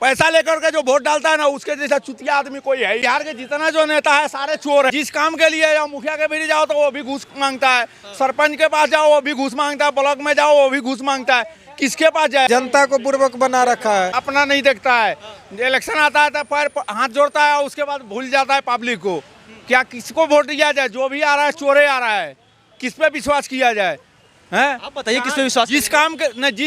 पैसा लेकर के जो वोट डालता है ना, उसके जैसा चुतिया आदमी कोई है। बिहार के जितना जो नेता है सारे चोर है। जिस काम के लिए जाओ, मुखिया के भी जाओ तो वो भी घूस मांगता है, सरपंच के पास जाओ वो भी घूस मांगता है, ब्लॉक में जाओ वो भी घूस मांगता है। किसके पास जाए? जनता को बुर्बक बना रखा है, अपना नहीं देखता है। इलेक्शन आता है तो पैर हाथ जोड़ता है, उसके बाद भूल जाता है पब्लिक को। क्या किसको वोट दिया जाए? जो भी आ रहा है चोरे आ रहा है, किस पे विश्वास किया जाए? हैं? आप बताइए किस पे विश्वास? जिस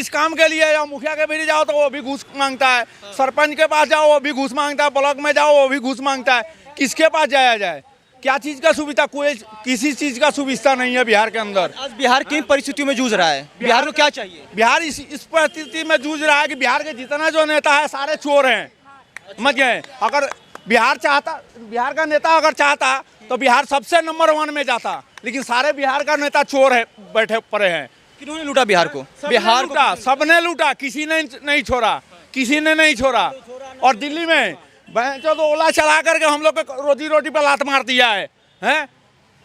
काम के लिए जाओ, मुखिया के भी जाओ तो वो भी घूस मांगता है, सरपंच के पास जाओ वो भी घूस मांगता है, ब्लॉक में जाओ वो भी घूस मांगता है। किसके पास जाया जाए? क्या चीज का सुविधा? कोई किसी चीज का सुविधा नहीं है बिहार के अंदर। आज बिहार किन परिस्थितियों में जूझ रहा है? बिहार को क्या चाहिए? बिहार इस परिस्थिति में जूझ रहा है कि बिहार के जितना जो नेता है सारे चोर हैं। समझ गए? अगर बिहार का नेता अगर चाहता तो बिहार सबसे नंबर 1 में जाता, लेकिन सारे बिहार का नेता चोर है, बैठे पड़े हैं। किन्होंने लूटा बिहार को? बिहार का सबने लूटा, किसी ने नहीं छोड़ा, किसी ने नहीं छोड़ा। और दिल्ली में तो ओला चला करके हम लोग को रोजी रोटी पर लात मार दिया है। हैं?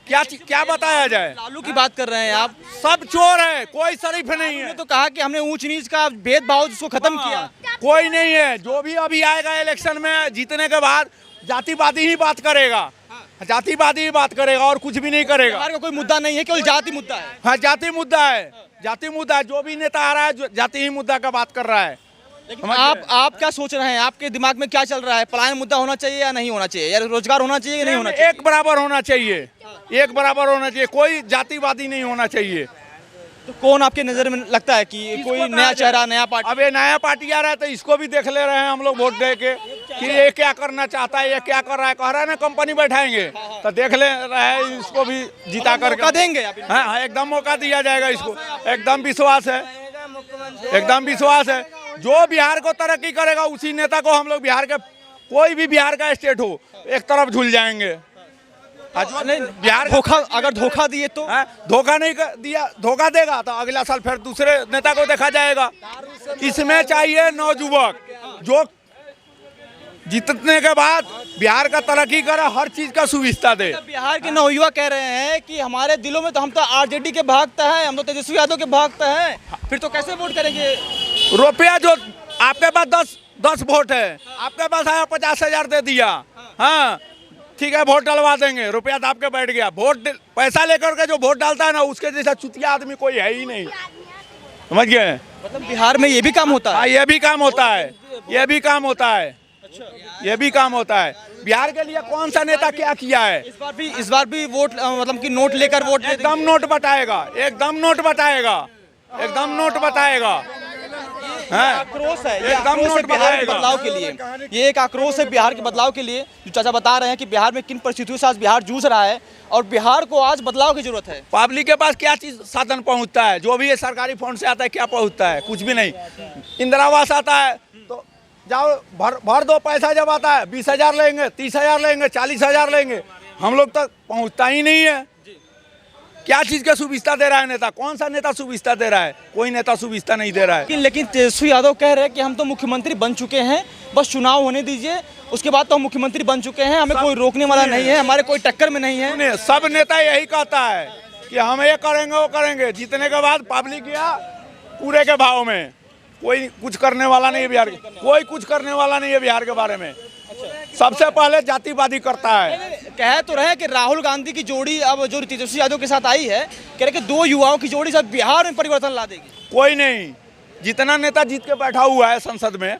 क्या बताया जाए? लालू की बात कर रहे हैं आप? सब चोर है, कोई शरीफ नहीं है। तो कहा कि हमने ऊंच नीच का भेदभाव जिसको खत्म किया। कोई नहीं है। जो भी अभी आएगा इलेक्शन में जीतने के बाद जातिवादी ही बात करेगा, जातिवादी ही बात करेगा और कुछ भी नहीं करेगा। बिहार का कोई मुद्दा नहीं है, केवल जाति मुद्दा है। हाँ, जाति मुद्दा है, जाति मुद्दा है। जो भी नेता आ रहा है जाति ही मुद्दा का बात कर रहा है। लेकिन आप क्या सोच रहे हैं? आपके दिमाग में क्या चल रहा है? पलायन मुद्दा होना चाहिए या नहीं होना चाहिए, या रोजगार होना चाहिए या नहीं होना चाहिए? एक बराबर होना चाहिए, एक बराबर होना चाहिए, कोई जातिवादी नहीं होना चाहिए। तो कौन आपके नजर में लगता है कि कोई नया चेहरा, नया पार्टी? अब ये नया पार्टी आ रहा है तो इसको भी देख ले रहे हैं हम लोग वोट दे के कि ये क्या करना चाहता है, ये क्या कर रहा है। कह रहा है ना कंपनी बैठाएंगे, तो देख ले रहे हैं इसको भी जिता करके देंगे। हाँ, एकदम मौका दिया जाएगा इसको, एकदम विश्वास है, एकदम विश्वास है। जो बिहार को तरक्की करेगा उसी नेता को हम लोग बिहार के, कोई भी बिहार का स्टेट हो, एक तरफ झूल जाएंगे। बिहार धोखा, अगर धोखा दिए तो धोखा नहीं दिया, धोखा देगा तो अगला साल फिर दूसरे नेता को देखा जाएगा। इसमें चाहिए नौजुवक जो जीतने के बाद बिहार का तरक्की करे, हर चीज का सुविधा दे। बिहार के नौयुवा कह रहे हैं कि हमारे दिलों में तो हम तो आरजेडी के भक्त हैं, हम तो तेजस्वी यादव के भक्त हैं, फिर तो कैसे वोट करेंगे? रुपया जो आपके पास 10 वोट है, आपके पास आया 50,000 दे दिया, हाँ ठीक है वोट डलवा देंगे, रुपया दाब के बैठ गया। वोट पैसा लेकर के जो वोट डालता है ना, उसके जैसा चुतिया आदमी कोई है ही नहीं। समझ गए? मतलब बिहार में ये भी काम होता है? ये भी काम होता है, ये भी काम होता है, ये भी काम होता है। बिहार के लिए कौन सा नेता क्या किया है? इस बार भी वोट मतलब कि नोट लेकर वोट? एकदम नोट बताएगा, एकदम नोट बताएगा, एकदम नोट बताएगा। आक्रोश है, ये आक्रोश है बिहार के बदलाव के लिए। ये एक आक्रोश है बिहार के बदलाव के लिए, जो चाचा बता रहे हैं कि बिहार में किन परिस्थितियों से आज बिहार जूझ रहा है और बिहार को आज बदलाव की जरूरत है। पब्लिक के पास क्या चीज साधन पहुंचता है? जो भी ये सरकारी फंड से आता है क्या पहुंचता है? कुछ भी नहीं। इंदिरा आवास आता है तो जाओ भर दो, पैसा जब आता है 20,000 लेंगे, 30,000 लेंगे, 40,000 लेंगे, हम लोग तक पहुंचता ही नहीं है। क्या चीज का सुविधा दे रहा है नेता? कौन सा नेता सुविधा दे रहा है? कोई नेता सुविधा नहीं दे रहा है। लेकिन तेजस्वी यादव कह रहे हैं कि हम तो मुख्यमंत्री बन चुके हैं, बस चुनाव होने दीजिए, उसके बाद तो हम मुख्यमंत्री बन चुके हैं, हमें कोई रोकने वाला नहीं है, हमारे कोई टक्कर में नहीं है। सब नेता यही कहता है कि हम ये करेंगे वो करेंगे, जीतने के बाद पब्लिक या पूरे के भाव में कोई कुछ करने वाला नहीं है बिहार के, कोई कुछ करने वाला नहीं है बिहार के बारे में। सबसे पहले जातिवादी करता है। कह तो रहे कि राहुल गांधी की जोड़ी अब जो तेजस्वी यादव के साथ आई है, कह रहे कि 2 युवाओं की जोड़ी सब बिहार में परिवर्तन ला देगी। कोई नहीं, जितना नेता जीत के बैठा हुआ है संसद में,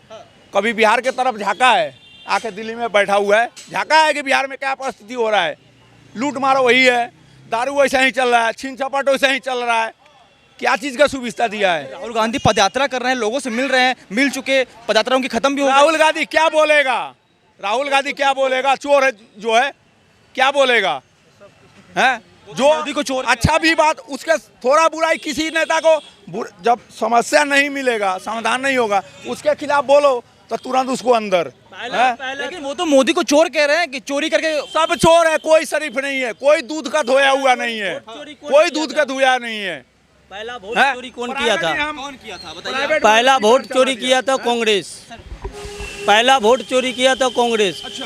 कभी बिहार के तरफ झाँका है? आके दिल्ली में बैठा हुआ है, झाँका है कि बिहार में क्या परिस्थिति हो रहा है? लूट मारो वही है, दारू वैसा ही चल रहा है, छीन झपट वैसा ही चल रहा है। क्या चीज का सुविधा दिया है? राहुल गांधी पदयात्रा कर रहे हैं, लोगों से मिल रहे हैं, मिल चुके, पदयात्रा उनकी खत्म भी हो गई। राहुल गांधी क्या बोलेगा? राहुल गांधी क्या बोलेगा? चोर है जो है, क्या बोलेगा? हैं? जो मोदी को चोर, अच्छा भी बात, उसके थोड़ा बुराई किसी नेता को, जब समस्या नहीं मिलेगा, समाधान नहीं होगा, उसके खिलाफ बोलो तो तुरंत उसको अंदर। लेकिन वो तो मोदी को चोर कह रहे हैं कि चोरी करके। सब चोर है, कोई शरीफ नहीं है, कोई दूध का धोया हुआ नहीं है, कोई दूध का धोया नहीं है। पहला वोट चोरी कौन किया था? कौन किया था बताइए? पहला वोट चोरी किया था कांग्रेस, पहला वोट चोरी किया था कांग्रेस। अच्छा,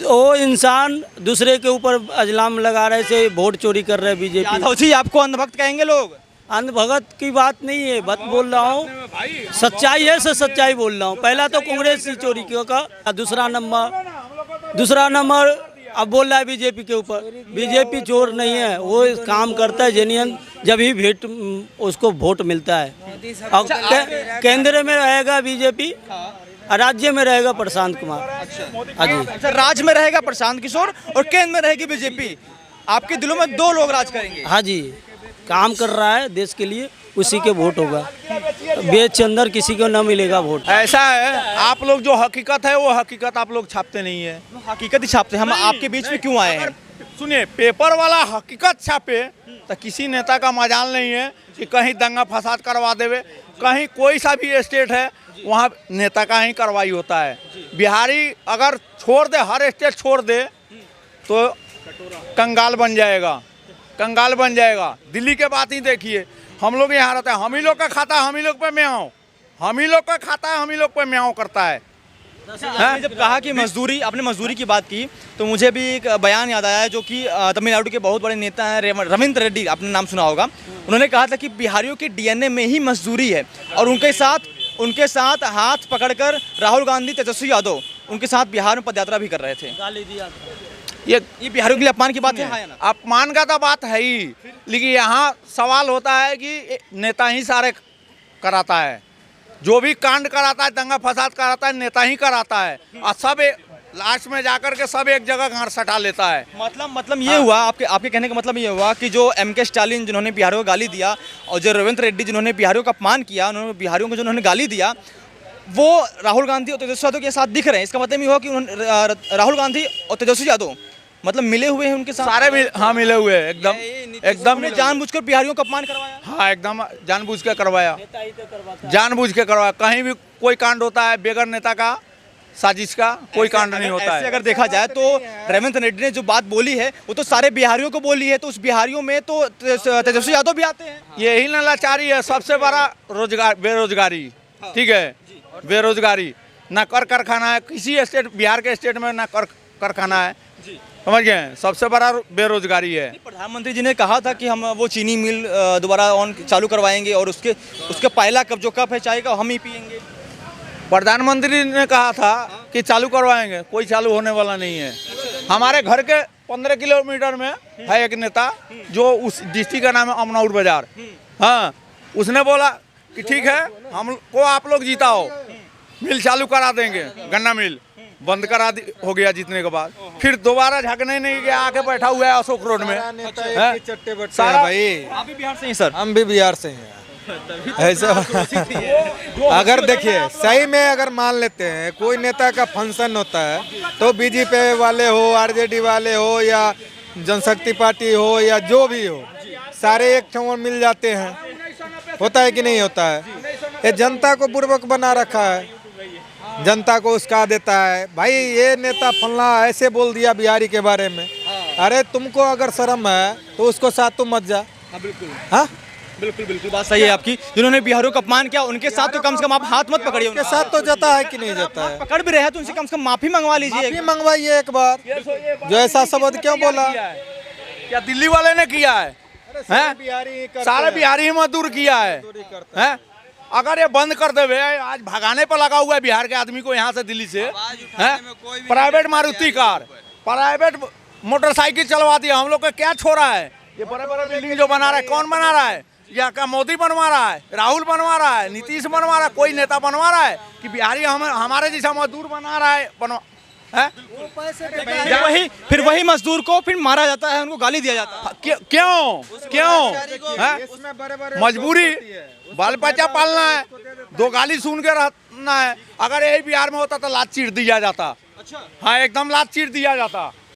वो इंसान दूसरे के ऊपर इल्जाम लगा रहे से वोट चोरी कर रहे बीजेपी। यादव जी आपको अंधभक्त कहेंगे लोग? अंधभगत की बात नहीं है, बात बोल रहा हूँ, सच्चाई है से सच्चाई बोल रहा हूँ। पहला तो कांग्रेस ही चोरी का, दूसरा नंबर अब बोल रहा है बीजेपी के ऊपर। बीजेपी चोर नहीं है, वो काम करता है जेन्युइन, जब ही उसको वोट मिलता है। और केंद्र में रहेगा बीजेपी, राज्य में रहेगा प्रशांत कुमार। हाँ जी। अच्छा, राज्य में रहेगा प्रशांत किशोर और केंद्र में रहेगी बीजेपी। आपके दिलों में दो लोग राज करेंगे। हाँ जी, काम कर रहा है देश के लिए, उसी के वोट होगा। बेच अंदर किसी को न मिलेगा वोट। ऐसा है, आप लोग जो हकीकत है वो हकीकत आप लोग छापते नहीं है। हकीकत ही छापते हैं। हम आपके बीच में क्यों आए हैं? सुनिए, पेपर वाला हकीकत छापे तो किसी नेता का मजाल नहीं है कि कहीं दंगा फसाद करवा देवे। कहीं कोई सा भी स्टेट है वहाँ नेता का ही कार्रवाई होता है। बिहारी अगर छोड़ दे, हर स्टेट छोड़ दे तो कंगाल बन जाएगा, कंगाल बन जाएगा। दिल्ली के बात ही देखिए, हम लोग यहाँ रहते हैं, हम ही लोग का खाता है, हम ही लोग पे म्याऊं, हम ही लोग का खाता है, हम ही लोग पे म्याऊं करता है। आपने जब कहा कि मजदूरी, आपने मजदूरी की बात की तो मुझे भी एक बयान याद आया जो कि तमिलनाडु के बहुत बड़े नेता हैं रविंद्र रेड्डी, आपने नाम सुना होगा। उन्होंने कहा था कि बिहारियों के डीएनए में ही मजदूरी है और उनके साथ हाथ पकड़कर राहुल गांधी, तेजस्वी यादव उनके साथ बिहार में पदयात्रा भी कर रहे थे। गाली दिया ये बिहारियों के लिए अपमान की बात है, हाँ या ना? अपमान का तो बात है ही, लेकिन यहाँ सवाल होता है कि नेता ही सारे कराता है। जो भी कांड कराता है, दंगा फसाद कराता है, नेता ही कराता है। और सब लास्ट में जाकर के सब एक जगह घर सटा लेता है। मतलब ये हुआ, आपके कहने का मतलब ये हुआ कि जो एमके स्टालिन जिन्होंने बिहारियों को गाली दिया और जो रविंद्र रेड्डी जिन्होंने बिहारियों का अपमान किया, उन्होंने बिहारियों को जिन्होंने गाली दिया, वो राहुल गांधी और तेजस्वी यादव के साथ दिख रहे हैं। इसका मतलब ये हुआ कि राहुल गांधी और तेजस्वी यादव मतलब मिले हुए हैं उनके साथ। सारे हाँ मिले हुए हैं, एकदम जानबूझकर बिहारियों का अपमान करवाया। हाँ, एकदम जानबूझ के करवाया, जानबूझ के करवाया। कहीं भी कोई कांड होता है बेगर नेता का, साजिश का कोई कांड नहीं होता है। अगर देखा जाए तो रविंद्र रेड्डी ने जो बात बोली है वो तो सारे बिहारियों को बोली है, तो उस बिहारियों में तो तेजस्वी यादव भी आते हैं। यही न लाचारी है, सबसे बड़ा रोजगार, बेरोजगारी। ठीक है, बेरोजगारी, ना कर खाना है किसी स्टेट, बिहार के स्टेट में ना कर खाना है, समझ गए। सबसे बड़ा बेरोजगारी है। प्रधानमंत्री जी ने कहा था कि हम वो चीनी मिल दोबारा चालू करवाएंगे और उसके पहला कप जो कप है चाय का हम ही पियेंगे। प्रधानमंत्री ने कहा था कि चालू करवाएंगे, कोई चालू होने वाला नहीं है। हमारे घर के 15 किलोमीटर में है एक नेता जो उस डिस्ट्रिक्ट का नाम है अमनौर बाजार। हाँ, उसने बोला कि ठीक है, हमको आप लोग जीताओ, मिल चालू करा देंगे। गन्ना मिल बंद करा हो गया जीतने के बाद, फिर दोबारा झकने नहीं गया, आके बैठा हुआ है अशोक रोड में। सारा भाई, आप भी बिहार से ही सर? हम भी बिहार से हैं। ऐसा अगर देखिए, सही में अगर मान लेते हैं कोई नेता का फंक्शन होता है तो बीजेपी वाले हो, आरजेडी वाले हो या जनशक्ति पार्टी हो या जो भी हो, सारे एक ठोर मिल जाते हैं। होता है कि नहीं होता है? ये जनता को बुर्बक बना रखा है, जनता को उस्का देता है। भाई ये नेता फलना ऐसे बोल दिया बिहारी के बारे में। अरे तुमको अगर शर्म है तो उसको साथ तुम मत जा। बिल्कुल, हाँ बिल्कुल बात सही है आपकी। जिन्होंने बिहारियों का अपमान किया उनके साथ तो कम से कम आप हाथ मत पकड़िए। उनके साथ तो जाता है कि नहीं जाता है? पकड़ भी रहे हैं तो उनसे कम से कम माफी मंगवा लीजिए। माफी मंगवाइए एक बार। जो ऐसा शब्द क्यों बोला? क्या दिल्ली वाले ने किया है? सारे बिहारी ही मजदूर किया है। अगर ये बंद कर देवे, आज भगाने पर लगा हुआ है बिहार के आदमी को यहाँ से दिल्ली से, है private Maruti car, private motorcycle चलवा दिया। हम लोग का क्या छोड़ा है? ये बड़े बड़े बिल्डिंग जो बना रहा है, कौन बना रहा है? या क्या मोदी बनवा रहा है, राहुल बनवा रहा है, नीतीश बनवा रहा है, कोई नेता बनवा रहा है कि बिहारी हमारे जैसा मजदूर बना रहा है? फिर वही मजदूर को फिर मारा जाता है, उनको गाली दिया जाता है। क्यों? मजबूरी, बाल बच्चा पालना है, दो गाली सुन के रहना है। अगर यही बिहार में होता तो लात चीर दिया जाता। हाँ, एकदम लात चीर दिया जाता।